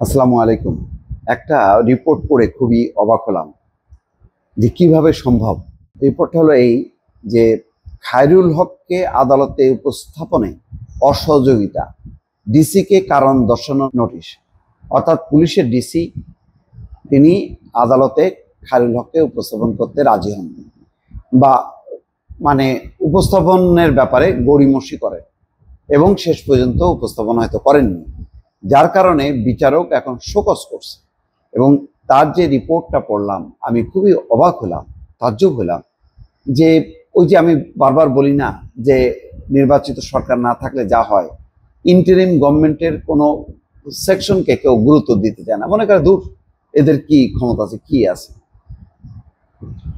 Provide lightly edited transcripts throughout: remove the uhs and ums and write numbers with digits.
আসসালামু আলাইকুম। একটা রিপোর্ট পড়ে খুবই অবাক হলাম যে কিভাবে সম্ভব। রিপোর্টটা হলো এই যে খায়রুল হককে আদালতে উপস্থাপনে অসহযোগিতা, ডিসিকে কারণ দর্শানোর নোটিশ। অর্থাৎ পুলিশের ডিসি তিনি আদালতে খায়রুল হককে উপস্থাপন করতে রাজি হন বা মানে উপস্থাপনের ব্যাপারে গড়িমসি করেন এবং শেষ পর্যন্ত উপস্থাপন হয়তো করেননি, যার কারণে বিচারক এখন শোকজ করছে। এবং তার যে রিপোর্টটা পড়লাম আমি খুবই অবাক হলাম, তাজ্জব হলাম যে ওই যে আমি বারবার বলি না যে নির্বাচিত সরকার না থাকলে যা হয়, ইন্টারিম গভর্নমেন্টের কোনো সেকশনকে কেউ গুরুত্ব দিতে চায় না, মনে করে দূর এদের কি ক্ষমতা আছে কি আছে।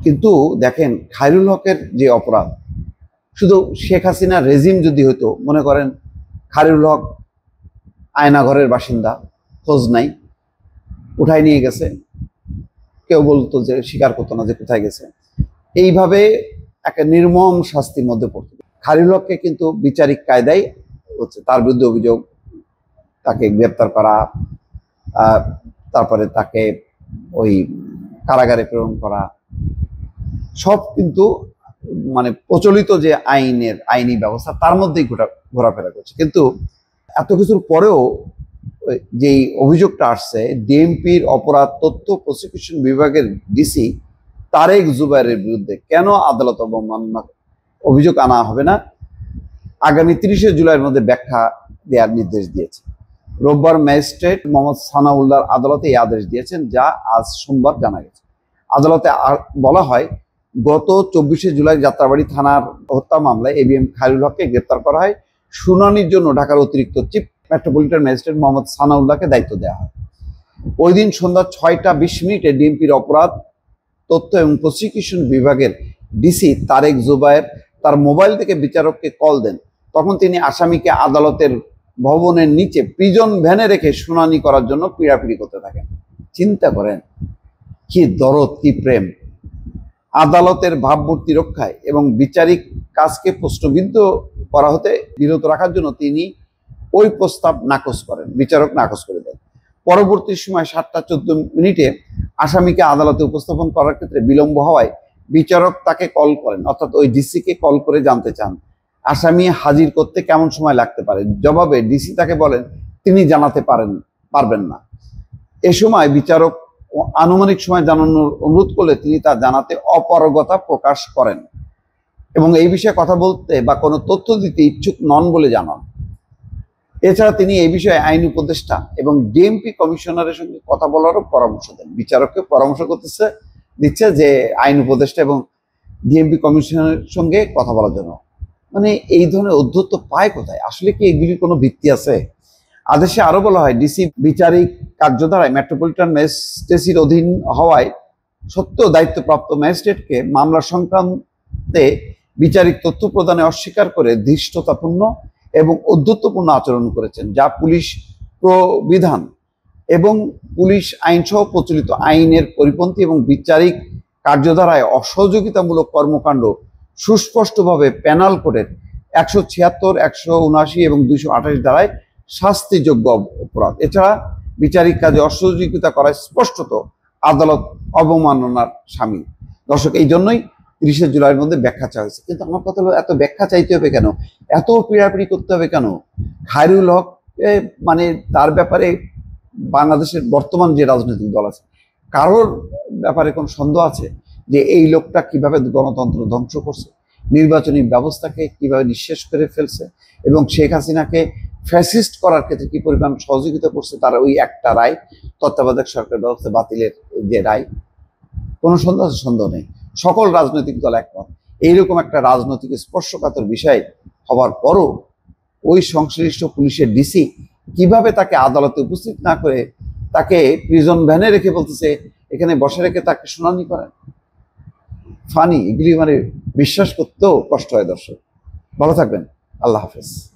কিন্তু দেখেন খায়রুল হকের যে অপরাধ, শুধু শেখ হাসিনা রেজিম যদি হতো, মনে করেন খায়রুল হক আয়নাঘরের বাসিন্দা, খোঁজ নাই, উঠায় নিয়ে গেছে, কেউ বলতো যে স্বীকার করতো না যে কোথায় গেছে, এইভাবে একটা নির্মম শাস্তির মধ্যে পড়তো। খায়রুল হককে কিন্তু বিচারিক কায়দায় হচ্ছে তার বিরুদ্ধে অভিযোগ, তাকে গ্রেপ্তার করা, তারপরে তাকে ওই কারাগারে প্রেরণ করা, সব কিন্তু মানে প্রচলিত যে আইনি ব্যবস্থা তার মধ্যেই ঘোরাফেরা করছে। কিন্তু এত কিছুর পরেও যেই অভিযোগটা আসছে, ডিএমপির অপরাধ তথ্য প্রসিকিউশন বিভাগের ডিসি তারেক জুবাইরের বিরুদ্ধে কেন আদালত অবমাননা অভিযোগ আনা হবে না, আগামী 30শে জুলাইয়ের মধ্যে ব্যাখ্যা দেওয়ার নির্দেশ দিয়েছে। রোববার ম্যাজিস্ট্রেট মোহাম্মদ সানাউল্লাহর আদালতে এই আদেশ দিয়েছেন, যা আজ সোমবার জানা গেছে। আদালতে বলা হয়, গত 24শে জুলাই যাত্রাবাড়ি থানার হত্যা মামলায় এবিএম খায়রুল হককে গ্রেপ্তার করা হয়। শুনানির জন্য ঢাকার অতিরিক্ত চিফ মেট্রোপলিটন ম্যাজিস্ট্রেট মোহাম্মদ সানাউল্লাহকে দায়িত্ব দেওয়া হয়। ওই দিন সন্ধ্যা 6টা 20 মিনিটে ডিএমপির অপরাধ তথ্য এবং প্রসিকিউশন বিভাগের ডিসি তারেক জুবায়ের তার মোবাইল থেকে বিচারককে কল দেন। তখন তিনি আসামিকে আদালতের ভবনের নিচে প্রিজন ভ্যানে রেখে শুনানি করার জন্য পিড়াপিড়ি করতে থাকেন। চিন্তা করেন কি দরদ, কি প্রেম। আদালতের ভাবমূর্তি রক্ষায় এবং বিচারিক কাজকে প্রশ্নবিদ্ধ করা হতে বিরত রাখার জন্য তিনি ওই প্রস্তাব নাকচ করেন, বিচারক নাকচ করে দেন। পরবর্তী সময় 7টা 14 মিনিটে আসামিকে আদালতে উপস্থাপন করার ক্ষেত্রে বিলম্ব হওয়ায় বিচারক তাকে কল করেন, অর্থাৎ ওই ডিসিকে কল করে জানতে চান আসামি হাজির করতে কেমন সময় লাগতে পারে। জবাবে ডিসি তাকে বলেন তিনি জানাতে পারবেন না। এ সময় বিচারক আনুমানিক সময় জানানোর অনুরোধ করলে তিনি তা জানাতে অপারগতা প্রকাশ করেন এবং এই বিষয়ে কথা বলতে বা কোনো তথ্য দিতে ইচ্ছুক নন বলে জানান। এছাড়া তিনি এই বিষয়ে আইন উপদেষ্টা এবং ডিএমপি কমিশনারের সঙ্গে কথা বলারও পরামর্শ দেন। বিচারককে পরামর্শ দিচ্ছে যে আইন উপদেষ্টা এবং ডিএমপি কমিশনারের সঙ্গে কথা বলার জন্য। মানে এই ধরনের অধ্যত্ব পায় কোথায়? আসলে কি এগুলির কোনো ভিত্তি আছে? আদেশে আরো বলা হয়, ডিসি বিচারিক কার্যধারায় মেট্রোপলিটন ম্যাজিস্ট্রেসির অধীন হওয়ায় সত্ত্বেও দায়িত্বপ্রাপ্ত ম্যাজিস্ট্রেটকে মামলা সংক্রান্তে বিচারিক তথ্য প্রদানে অস্বীকার করে ধৃষ্টতাপূর্ণ এবং ঔদ্ধত্যপূর্ণ আচরণ করেছেন, যা পুলিশ প্রবিধান এবং পুলিশ আইন সহ প্রচলিত আইনের পরিপন্থী এবং বিচারিক কার্যধারায় অসহযোগিতামূলক কর্মকাণ্ড সুস্পষ্টভাবে পেনাল কোডের 176, 179 এবং 228 ধারায় শাস্তিযোগ্য অপরাধ। এছাড়া বিচারিক কাজে অসহযোগিতা করায় স্পষ্টত আদালত অবমাননার শামিল। দর্শক, এই জন্যই 30শে জুলাইয়ের মধ্যে ব্যাখ্যা চাওয়া হয়েছে। কিন্তু আমার কথা হলো, এত ব্যাখ্যা চাইতে হবে কেন? এত পিড়াপিড়ি করতে হবে কেন? খায়রুল হক মানে তার ব্যাপারে বাংলাদেশের বর্তমান যে রাজনৈতিক দল আছে, কারোর ব্যাপারে কোনো সন্দেহ আছে যে এই লোকটা কিভাবে গণতন্ত্র ধ্বংস করছে, নির্বাচনী ব্যবস্থাকে কিভাবে নিঃশেষ করে ফেলছে এবং শেখ হাসিনাকে ফ্যাসিস্ট করার ক্ষেত্রে কি পরিমাণ সহযোগিতা করছে? তার ওই একটা রায়, তত্ত্বাবধায়ক সরকার ব্যবস্থা বাতিলের যে রায়, কোনো সন্দেহ নেই। সকল রাজনৈতিক দল একমত। এইরকম একটা রাজনৈতিক স্পর্শকাতর বিষয় হওয়ার পরও ওই সংশ্লিষ্ট পুলিশের ডিসি কিভাবে তাকে আদালতে উপস্থিত না করে তাকে প্রিজন ভ্যানে রেখে বলতেছে এখানে বসে রেখে তাকে শুনানি করেন। ফানি, এগুলি মানে বিশ্বাস করতেও কষ্ট হয়। দর্শক, ভালো থাকবেন। আল্লাহ হাফেজ।